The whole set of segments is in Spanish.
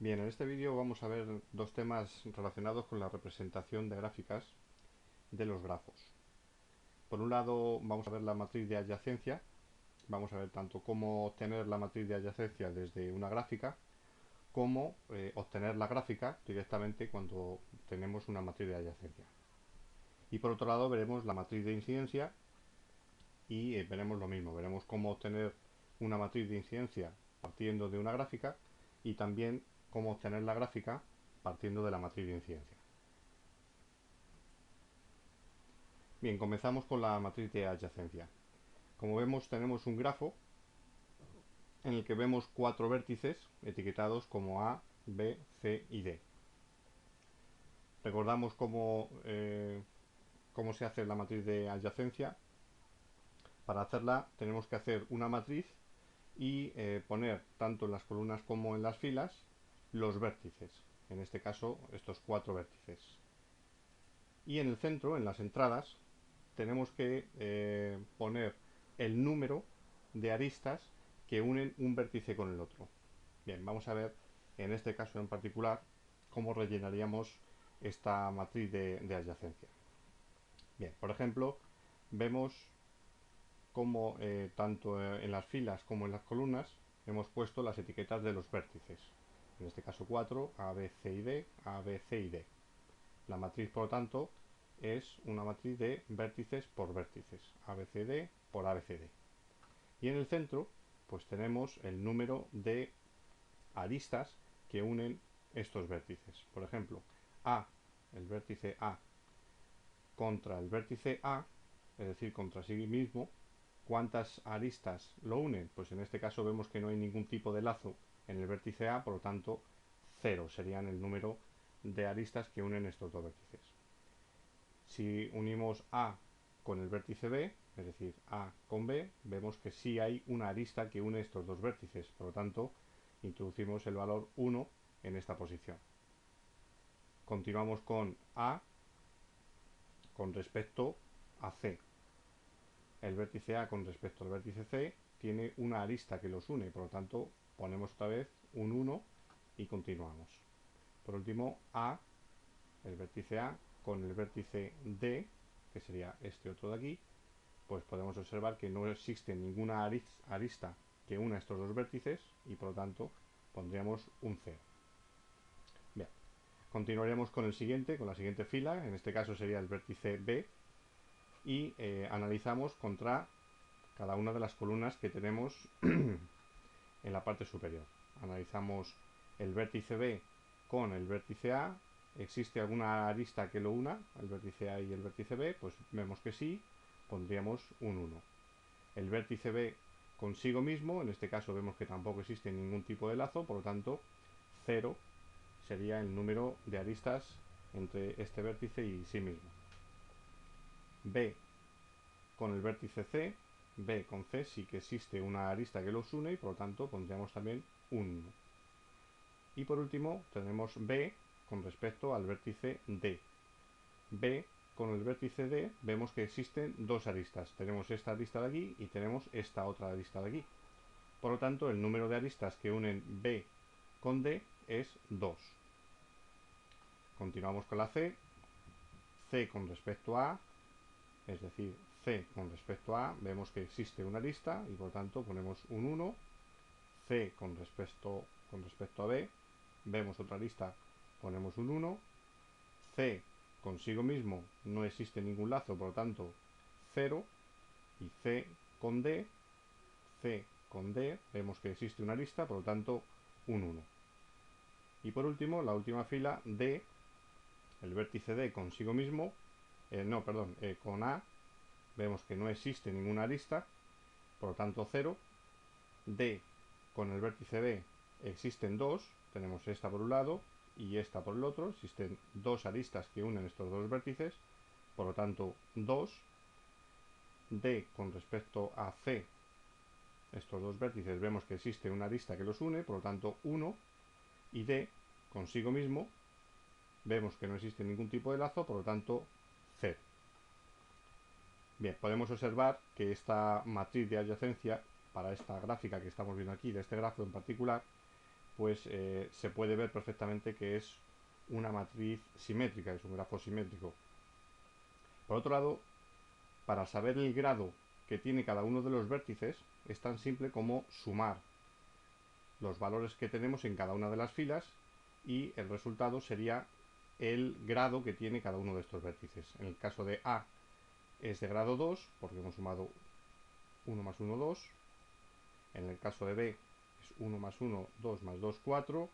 Bien, en este vídeo vamos a ver dos temas relacionados con la representación de gráficas de los grafos. Por un lado vamos a ver la matriz de adyacencia, vamos a ver tanto cómo obtener la matriz de adyacencia desde una gráfica, como obtener la gráfica directamente cuando tenemos una matriz de adyacencia. Y por otro lado veremos la matriz de incidencia y veremos lo mismo, veremos cómo obtener una matriz de incidencia partiendo de una gráfica y también cómo obtener la gráfica partiendo de la matriz de incidencia. Bien, comenzamos con la matriz de adyacencia. Como vemos, tenemos un grafo en el que vemos cuatro vértices etiquetados como A, B, C y D. Recordamos cómo se hace la matriz de adyacencia. Para hacerla tenemos que hacer una matriz y poner tanto en las columnas como en las filas los vértices. En este caso, estos cuatro vértices. Y en el centro, en las entradas, tenemos que poner el número de aristas que unen un vértice con el otro. Bien, vamos a ver en este caso en particular cómo rellenaríamos esta matriz de adyacencia. Bien, por ejemplo, vemos cómo tanto en las filas como en las columnas hemos puesto las etiquetas de los vértices. En este caso 4, A, B, C y D, A, B, C y D. La matriz, por lo tanto, es una matriz de vértices por vértices, ABCD por ABCD. Y en el centro, pues tenemos el número de aristas que unen estos vértices. Por ejemplo, A, el vértice A contra el vértice A, es decir, contra sí mismo, ¿cuántas aristas lo unen? Pues en este caso vemos que no hay ningún tipo de lazo en el vértice A, por lo tanto, 0 serían el número de aristas que unen estos dos vértices. Si unimos A con el vértice B, es decir, A con B, vemos que sí hay una arista que une estos dos vértices. Por lo tanto, introducimos el valor 1 en esta posición. Continuamos con A con respecto a C. El vértice A con respecto al vértice C tiene una arista que los une, por lo tanto, ponemos otra vez un 1 y continuamos. Por último, A, el vértice A con el vértice D, que sería este otro de aquí, pues podemos observar que no existe ninguna arista que una estos dos vértices y por lo tanto pondríamos un 0. Bien, continuaríamos con el siguiente, con la siguiente fila, en este caso sería el vértice B y analizamos contra cada una de las columnas que tenemos en la parte superior. Analizamos el vértice B con el vértice A. ¿Existe alguna arista que lo una, el vértice A y el vértice B? Pues vemos que sí, pondríamos un 1. El vértice B consigo mismo, en este caso vemos que tampoco existe ningún tipo de lazo, por lo tanto 0 sería el número de aristas entre este vértice y sí mismo. B con el vértice C, B con C sí que existe una arista que los une y por lo tanto pondríamos también un 1. Y por último tenemos B con respecto al vértice D. B con el vértice D vemos que existen dos aristas. Tenemos esta arista de aquí y tenemos esta otra arista de aquí. Por lo tanto, el número de aristas que unen B con D es 2. Continuamos con la C. C con respecto a A, es decir, C con respecto a A, vemos que existe una arista y por lo tanto ponemos un 1. C con respecto a B, vemos otra arista, ponemos un 1. C consigo mismo no existe ningún lazo, por lo tanto 0. Y C con D, vemos que existe una arista, por lo tanto un 1. Y por último, la última fila, D, el vértice D consigo mismo, con A, vemos que no existe ninguna arista, por lo tanto 0. D con el vértice B existen dos, tenemos esta por un lado y esta por el otro, existen dos aristas que unen estos dos vértices, por lo tanto 2. D con respecto a C, estos dos vértices vemos que existe una arista que los une, por lo tanto 1. Y D consigo mismo vemos que no existe ningún tipo de lazo, por lo tanto 0. Bien, podemos observar que esta matriz de adyacencia para esta gráfica que estamos viendo aquí, de este grafo en particular, pues se puede ver perfectamente que es una matriz simétrica, es un grafo simétrico. Por otro lado, para saber el grado que tiene cada uno de los vértices, es tan simple como sumar los valores que tenemos en cada una de las filas y el resultado sería el grado que tiene cada uno de estos vértices. En el caso de A es de grado 2, porque hemos sumado 1 más 1, 2. En el caso de B es 1 más 1, 2 más 2, 4.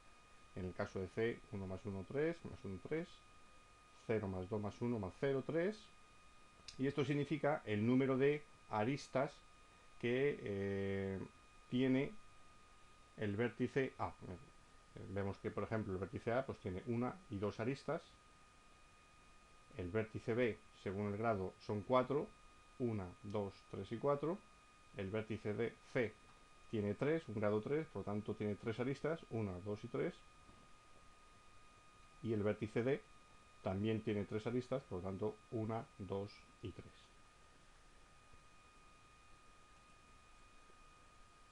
En el caso de C, 1 más 1, 3, más 1, 3. 0 más 2 más 1 más 0, 3. Y esto significa el número de aristas que tiene el vértice A. Vemos que, por ejemplo, el vértice A pues tiene una y dos aristas. El vértice B, según el grado, son 4. 1, 2, 3 y 4. El vértice de C tiene 3, un grado 3, por lo tanto tiene 3 aristas, 1, 2 y 3. Y el vértice D también tiene 3 aristas, por lo tanto 1, 2 y 3.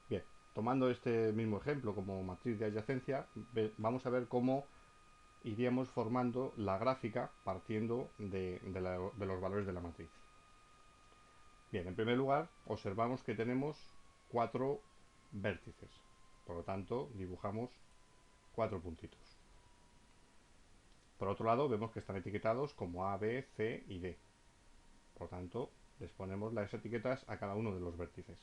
Bien, tomando este mismo ejemplo como matriz de adyacencia, vamos a ver cómo iríamos formando la gráfica partiendo de los valores de la matriz. Bien, en primer lugar, observamos que tenemos 4 vértices. Por lo tanto, dibujamos 4 puntitos. Por otro lado, vemos que están etiquetados como A, B, C y D. Por lo tanto, les ponemos las etiquetas a cada uno de los vértices.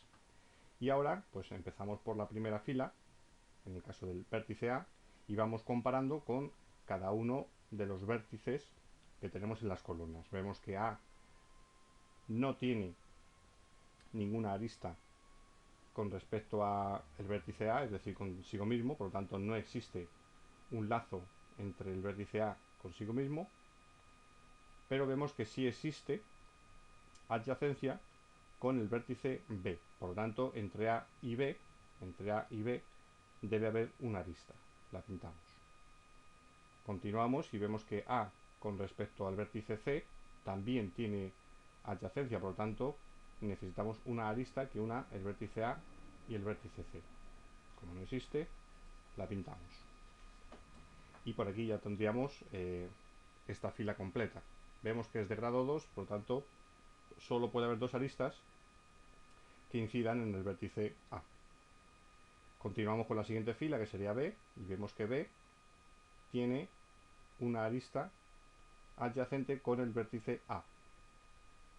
Y ahora, pues empezamos por la primera fila, en el caso del vértice A, y vamos comparando con cada uno de los vértices que tenemos en las columnas. Vemos que A no tiene ninguna arista con respecto al vértice A, es decir, consigo mismo, por lo tanto no existe un lazo entre el vértice A consigo mismo, pero vemos que sí existe adyacencia con el vértice B. Por lo tanto, entre A y B debe haber una arista. La pintamos. Continuamos y vemos que A con respecto al vértice C también tiene adyacencia, por lo tanto necesitamos una arista que una el vértice A y el vértice C. Como no existe, la pintamos. Y por aquí ya tendríamos esta fila completa. Vemos que es de grado 2, por lo tanto solo puede haber dos aristas que incidan en el vértice A. Continuamos con la siguiente fila, que sería B, y vemos que B tiene una arista adyacente con el vértice A.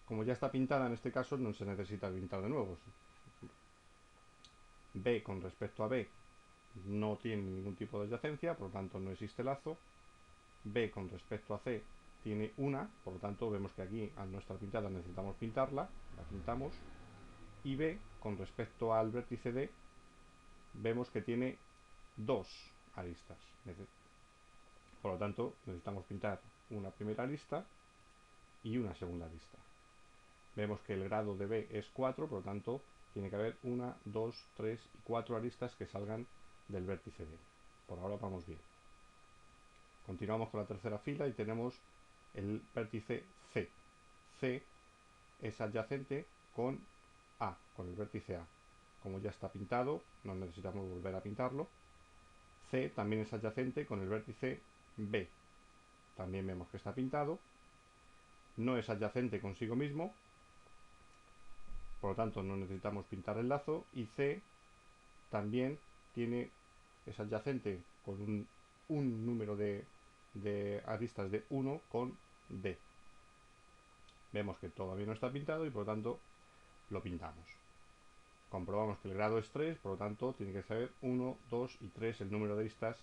Como ya está pintada en este caso, no se necesita pintar de nuevo. B con respecto a B no tiene ningún tipo de adyacencia, por lo tanto no existe lazo. B con respecto a C tiene una, por lo tanto vemos que aquí al no estar pintada necesitamos pintarla, la pintamos. Y B con respecto al vértice D vemos que tiene dos aristas. Por lo tanto necesitamos pintar una primera arista y una segunda arista. Vemos que el grado de B es 4, por lo tanto tiene que haber 1, 2, 3 y 4 aristas que salgan del vértice D. Por ahora vamos bien. Continuamos con la tercera fila y tenemos el vértice C. C es adyacente con A, con el vértice A. Como ya está pintado, no necesitamos volver a pintarlo. C también es adyacente con el vértice B. También vemos que está pintado. No es adyacente consigo mismo, por lo tanto no necesitamos pintar el lazo. Y C también es adyacente con un número de aristas de 1 con D. Vemos que todavía no está pintado y por lo tanto lo pintamos. Comprobamos que el grado es 3, por lo tanto tiene que ser 1, 2 y 3 el número de aristas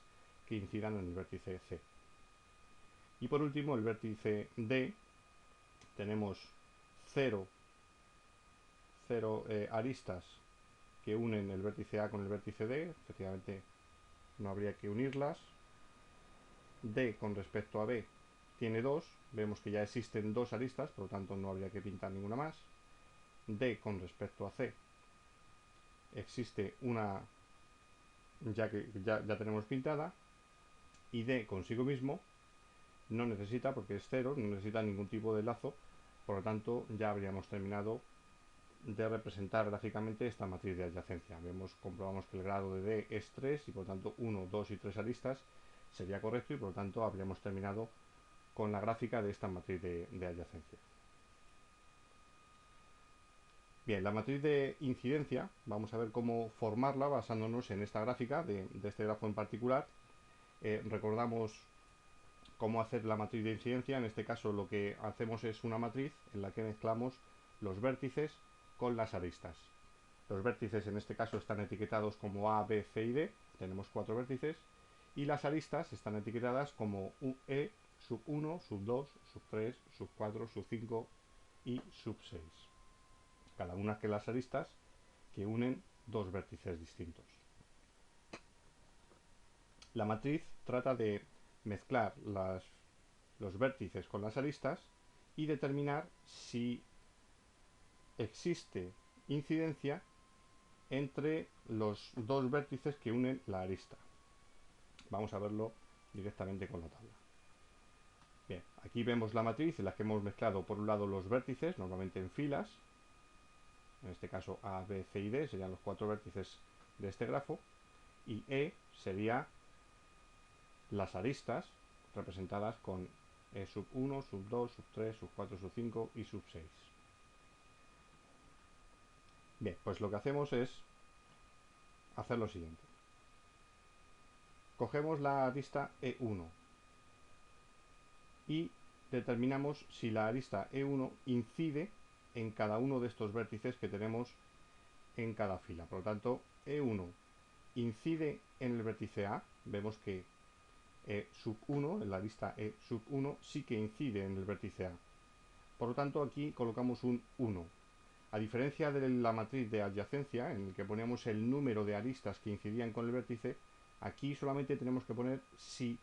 que incidan en el vértice C. Y por último, el vértice D, tenemos 0 aristas que unen el vértice A con el vértice D, efectivamente no habría que unirlas. D con respecto a B tiene 2, vemos que ya existen dos aristas, por lo tanto no habría que pintar ninguna más. D con respecto a C existe una ya tenemos pintada, y D consigo mismo no necesita, porque es 0, no necesita ningún tipo de lazo, por lo tanto ya habríamos terminado de representar gráficamente esta matriz de adyacencia. Comprobamos que el grado de D es 3 y por tanto 1, 2 y 3 aristas sería correcto y por lo tanto habríamos terminado con la gráfica de esta matriz de adyacencia. Bien, la matriz de incidencia, vamos a ver cómo formarla basándonos en esta gráfica de este grafo en particular. Recordamos cómo hacer la matriz de incidencia. En este caso lo que hacemos es una matriz en la que mezclamos los vértices con las aristas. Los vértices en este caso están etiquetados como A, B, C y D. Tenemos 4 vértices. Y las aristas están etiquetadas como E, sub 1, sub 2, sub 3, sub 4, sub 5 y sub 6. Cada una que las aristas que unen dos vértices distintos. La matriz trata de mezclar los vértices con las aristas y determinar si existe incidencia entre los dos vértices que unen la arista. Vamos a verlo directamente con la tabla. Bien, aquí vemos la matriz en la que hemos mezclado por un lado los vértices, normalmente en filas, en este caso A, B, C y D serían los 4 vértices de este grafo, y E sería las aristas representadas con E sub 1, sub 2, sub 3, sub 4, sub 5 y sub 6. Bien, pues lo que hacemos es hacer lo siguiente. Cogemos la arista E1 y determinamos si la arista E1 incide en cada uno de estos vértices que tenemos en cada fila. Por lo tanto, E1 incide en el vértice A. Vemos que E sub 1, en la arista E sub 1, sí que incide en el vértice A. Por lo tanto, aquí colocamos un 1. A diferencia de la matriz de adyacencia, en el que poníamos el número de aristas que incidían con el vértice, aquí solamente tenemos que poner si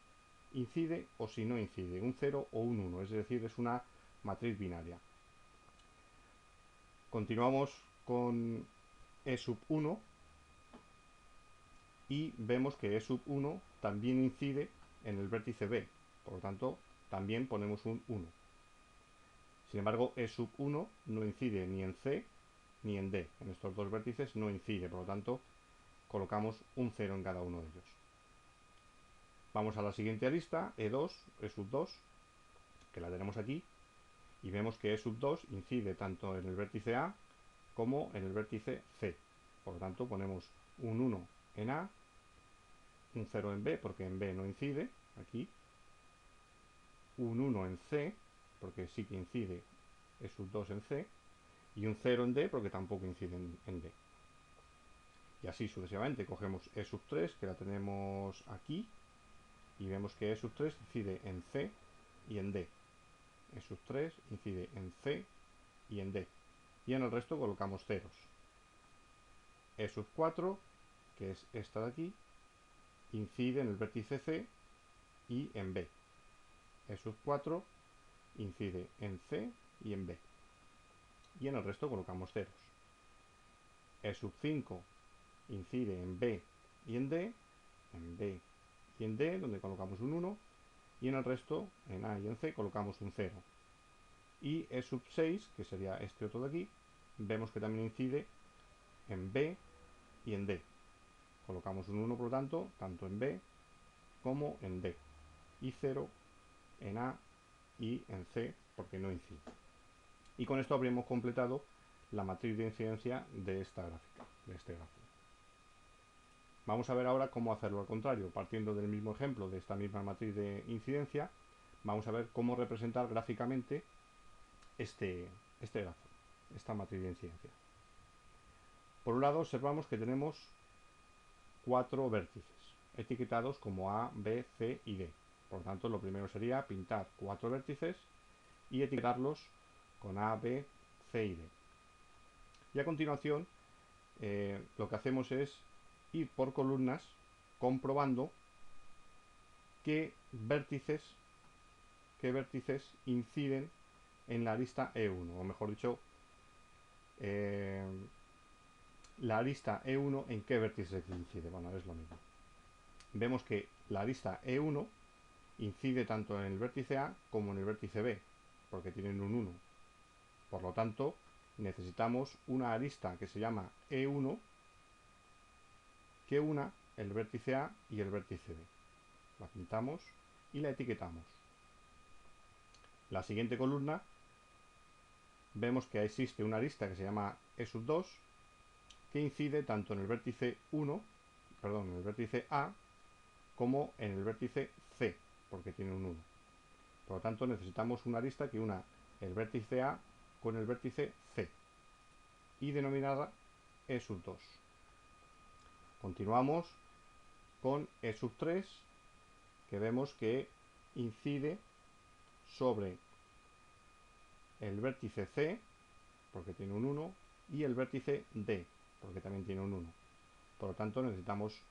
incide o si no incide, un 0 o un 1, es decir, es una matriz binaria. Continuamos con E sub 1 y vemos que E sub 1 también incide en el vértice B, por lo tanto también ponemos un 1. Sin embargo, E sub 1 no incide ni en C ni en D, en estos dos vértices no incide, por lo tanto colocamos un 0 en cada uno de ellos. Vamos a la siguiente arista, E2, E sub 2, que la tenemos aquí, y vemos que E sub 2 incide tanto en el vértice A como en el vértice C. Por lo tanto, ponemos un 1 en A, un 0 en B, porque en B no incide, aquí, un 1 en C, porque sí que incide E sub 2 en C, y un 0 en D, porque tampoco incide en D. Y así sucesivamente, cogemos E sub 3, que la tenemos aquí, y vemos que E sub 3 incide en C y en D. E sub 3 incide en C y en D. Y en el resto colocamos ceros. E sub 4, que es esta de aquí, incide en el vértice C y en B. E sub 4 incide en C y en B. Y en el resto colocamos ceros. E sub 5 incide en B y en D, en B y en D, donde colocamos un 1, y en el resto, en A y en C, colocamos un 0. Y E sub 6, que sería este otro de aquí, vemos que también incide en B y en D. Colocamos un 1, por lo tanto, tanto en B como en D. Y 0 en A y en C, porque no incide. Y con esto habríamos completado la matriz de incidencia de esta gráfica, de este grafo. Vamos a ver ahora cómo hacerlo al contrario. Partiendo del mismo ejemplo, de esta misma matriz de incidencia, vamos a ver cómo representar gráficamente este grafo, esta matriz de incidencia. Por un lado, observamos que tenemos 4 vértices, etiquetados como A, B, C y D. Por lo tanto, lo primero sería pintar 4 vértices y etiquetarlos con A, B, C y D. Y a continuación, lo que hacemos es ir por columnas comprobando qué vértices inciden en la arista E1, o mejor dicho, la arista E1 en qué vértice incide. Bueno, es lo mismo. Vemos que la arista E1 incide tanto en el vértice A como en el vértice B, porque tienen un 1. Por lo tanto, necesitamos una arista que se llama E1 que una el vértice A y el vértice B. La pintamos y la etiquetamos. La siguiente columna vemos que existe una arista que se llama E2 que incide tanto en el vértice en el vértice A como en el vértice C, porque tiene un 1. Por lo tanto, necesitamos una arista que una el vértice A con el vértice C y denominada E2. Continuamos con E3, que vemos que incide sobre el vértice C, porque tiene un 1, y el vértice D, porque también tiene un 1. Por lo tanto, necesitamos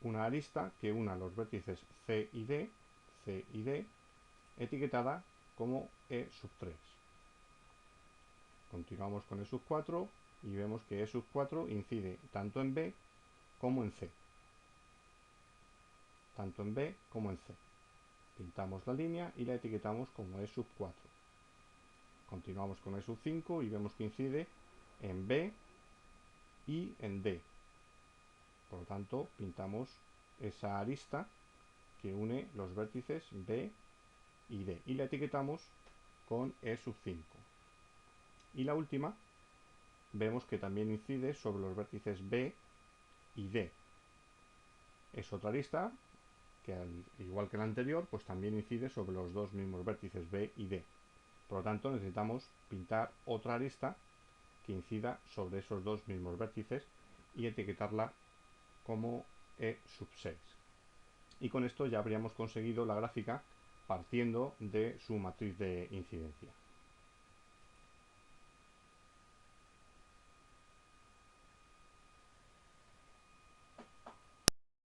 una arista que una los vértices C y D, etiquetada como E3. Continuamos con E4 y vemos que E4 incide tanto en B como en C. Tanto en B como en C. Pintamos la línea y la etiquetamos como E4. Continuamos con E5 y vemos que incide en B y en D. Por lo tanto, pintamos esa arista que une los vértices B y D y la etiquetamos con E5. Y la última, vemos que también incide sobre los vértices B y D. Es otra arista que, al igual que la anterior, pues también incide sobre los dos mismos vértices B y D. Por lo tanto, necesitamos pintar otra arista que incida sobre esos dos mismos vértices y etiquetarla como E6. Y con esto ya habríamos conseguido la gráfica partiendo de su matriz de incidencia.